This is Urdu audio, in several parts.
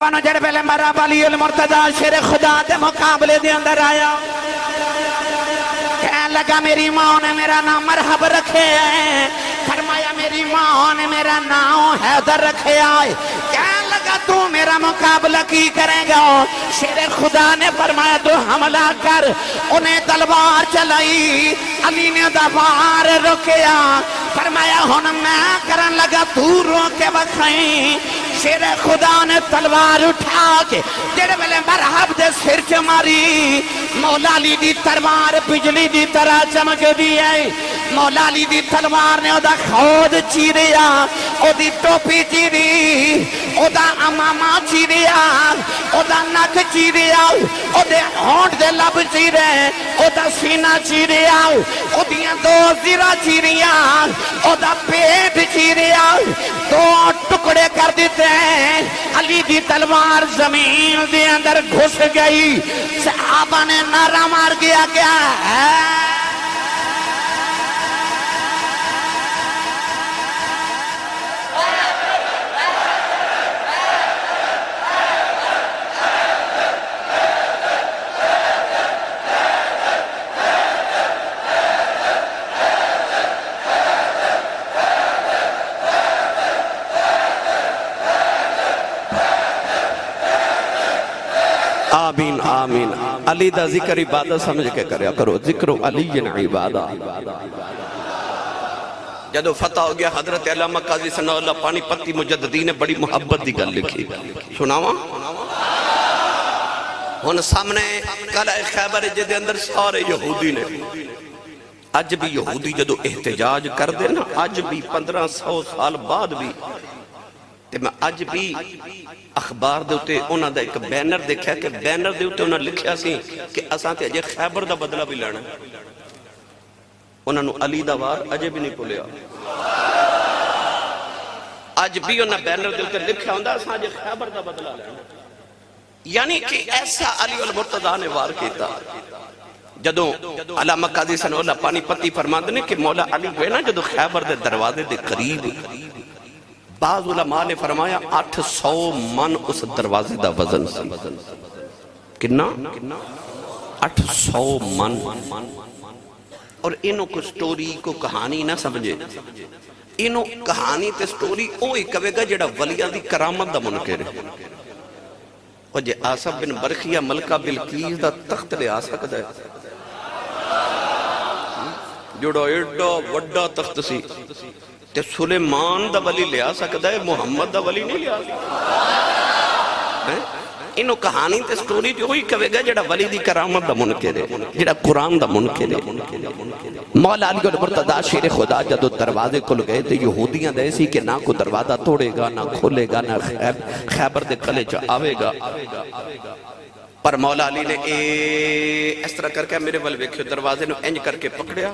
بانو جڑ پہلے مرا علی المرتضی شیر خدا دے مقابلے دے اندر آیا کہنے لگا میری ماں نے میرا نام مرحب رکھے ہے، فرمایا میری ماں نے میرا نام حیدر رکھے آئے، کہنے لگا تو میرا مقابلہ کی کرے گا؟ شیر خدا نے فرمایا تو حملہ کر، انہیں تلوار چلائی، علی نے دوار رکیا، فرمایا ہن میں کرن لگا تو روکے بکھائیں، شیر خدا نے تلوار اٹھا کے جڑے ویلے مرحب دے سر چ ماری، مولا علی دی تلوار بجلی دی طرح چمک دی ہے، مولا علی دی تلوار نے او دا خود چیریا، او دی ٹوپی چیری، او دا امامہ چیریا، او دا نک چیریا، او دے ہونٹ دے لب چیرے، او دا سینہ چیریا، او دیاں دو زیرہ چیریا، او دا پیٹ چیریا، دو ٹکڑے کر دیتے ہیں، علی دی تلوار زمین دے اندر گھس گئی، صحابہ نے نعرہ مار گیا کیا ہے؟ آمین آمین۔ علی دا ذکر عبادت سمجھ کے کریا کرو، ذکر علی عبادت۔ جدو فتح ہو گیا حضرت علامہ قاضی ثناء اللہ پانی پتی مجددی نے بڑی محبت دی گل لکھی، سناواں؟ ہن سامنے قلعہ خیبر جدے اندر سارے یہودی نے، اج بھی یہودی جدو احتجاج کر دے نا، اج بھی 1500 سال بعد بھی، تے میں اج بھی اخبار دے ہوتے انہاں دا ایک بینر دیکھا کہ بینر دے ہوتے انہاں لکھیا سی کہ اساں تے اجے خیبر دا بدلہ بھی لینا، انہاں نو علی دا وار اجے بھی نہیں پلیا، اج بھی انہاں بینر دے ہوتے لکھیا ہوندہ اساں اجے خیبر دا بدلہ لینا، یعنی کہ ایسا علی المرتضی نے وار کیتا۔ جدو علامہ قاضی ثناء اللہ پانی پتی فرماندے نے کہ مولا علی ہوئے نا جدو خیبر دے دروازے دے قریب، بعض علماء نے فرمایا 800 من اس دروازے دا وزن سی، کنا؟ 800 من، اور انہوں کو سٹوری کو کہانی نہ سمجھے، انہوں کہانی تے سٹوری اوہی کہے گا جڑا ولیاں دی کرامت دا منکر ہے، اور جے آصف بن برخیہ ملکہ بلقیس دا تخت لے آ سکتا ہے، جڑا ایڈا وڈا تخت سی، تے سلیمان دا ولی لیا سکتا ہے، محمد دا ولی نہیں لیا سکتا، انہوں کہانی تے سٹوری جو ہوئی کہے گا جڑا ولی دی کرامت دا منکر ہے، جڑا قرآن دا منکر ہے۔ مولا علی المرتضی شیر خدا جدو دروازے کھل گئے تے یہودیاں دے سی کہ نہ کو دروازہ توڑے گا، نہ کھولے گا، نہ خیبر دے قلعے چ آوے گا، پر مولا علی نے اس طرح کر کے میرے ول ویکھو دروازے نو انج کر کے پکڑیا،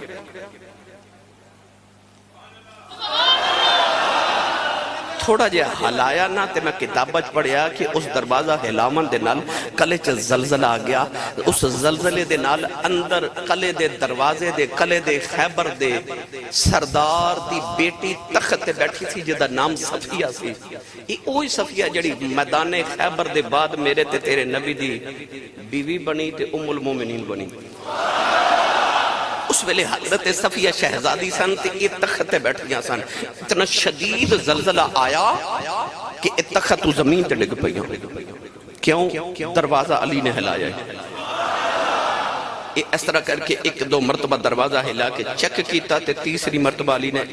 تھوڑا جے ہلایا نہ تے میں کتابت پڑھیا کہ اس دروازہ ہلاون دے نال قلعے چ زلزلہ آ گیا، اس زلزلے دے نال اندر قلعے دے دروازے دے قلعے دے خیبر دے سردار دی بیٹی تخت تے بیٹھی سی جدا نام صفیہ سی، یہ اوہی صفیہ جڑی میدان خیبر دے بعد میرے تے تیرے نبی دی بیوی بنی تے ام المومنین بنی، اس ویلے حضرت صفیہ شہزادی سن تے یہ تخت بیٹھیاں سن، اتنا شدید زلزلہ آیا کہ یہ تخت زمین تے ڈگ پئیاں، کیوں؟ دروازہ علی نے ہلایا ہے، یہ اس طرح کر کے ایک دو مرتبہ دروازہ ہلا کے چیک کیتا تے تیسری مرتبہ علی نے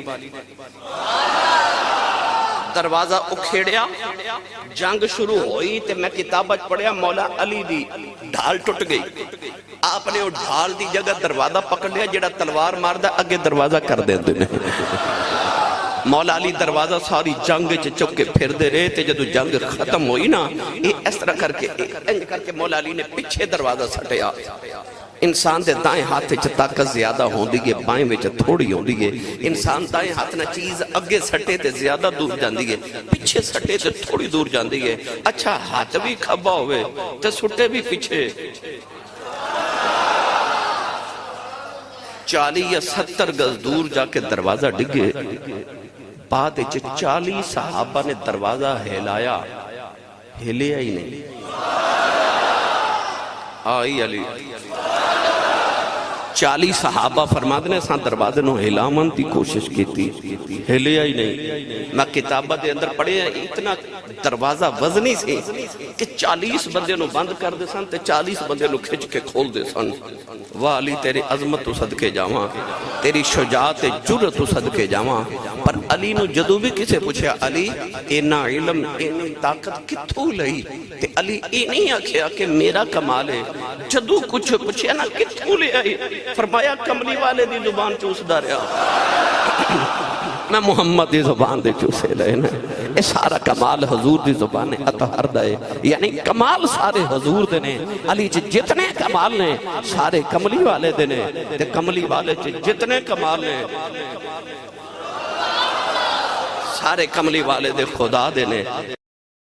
دروازہ اکھیڑیا، جنگ شروع ہوئی تے میں کتابت پڑھیا مولا علی دی ڈھال ٹوٹ گئی، آپ نے وہ ڈھال دی جگہ دروازہ پکڑ لیا، جڑا تلوار ماردہ اگے دروازہ کر دیں دے مولا علی دروازہ ساری جنگ چک کے پھر دے رہے تھے، جدو جنگ ختم ہوئی نا یہ اس طرح کر کے مولا علی نے پیچھے دروازہ سٹیا، انسان دے دائیں ہاتھ چ طاقت زیادہ ہوندی ہے، بائیں وچ تھوڑی ہوندی ہے، انسان دائیں ہاتھ نہ چیز اگے سٹے تے زیادہ دور جاندی ہے، پیچھے سٹے تے تھوڑی دور جاندی ہے، اچھا ہاتھ بھی کھبا ہوئے تے سٹے بھی پیچھے، 40 یا 70 گز دور جا کے دروازہ ڈگے، بعد 40 صحابہ نے دروازہ ہلایا، ہلیا ہی نہیں. آئی علی 40 صحابہ فرماتے ہیں سان دروازے نو ہلامن دی کوشش کی تھی, ہلیا ہی نہیں. میں کتابہ دے اندر پڑھے ہیں اتنا دروازہ وزنی سے کہ 40 بندے نو بند کر دے سن تے 40 بندے نو کھچ کے کھول دے سن. واہ علی تیری عظمت تو صدقے جاواں, تیری شجاعت جرأت تو صدقے جاواں. پر علی نو جدو بھی کسے پوچھا علی اینا علم اینی طاقت کتھوں لئی, تے علی اینی آکھیا کہ میرا کمال ہے. جدو کچھ پوچھا نا کتھوں لے آئی, فرمایا کملی والے دی زبان چوس دا رہا. میں محمد دی زبان دے چوسے لئے نا. اے سارا کمال حضور دی زبان اطہر دائے, یعنی کمال سارے حضور دے نے. علی جتنے کمال نے سارے کملی والے دے نے, تے کملی والے جتنے کمال نے سارے کملی والے دے خدا دے نے.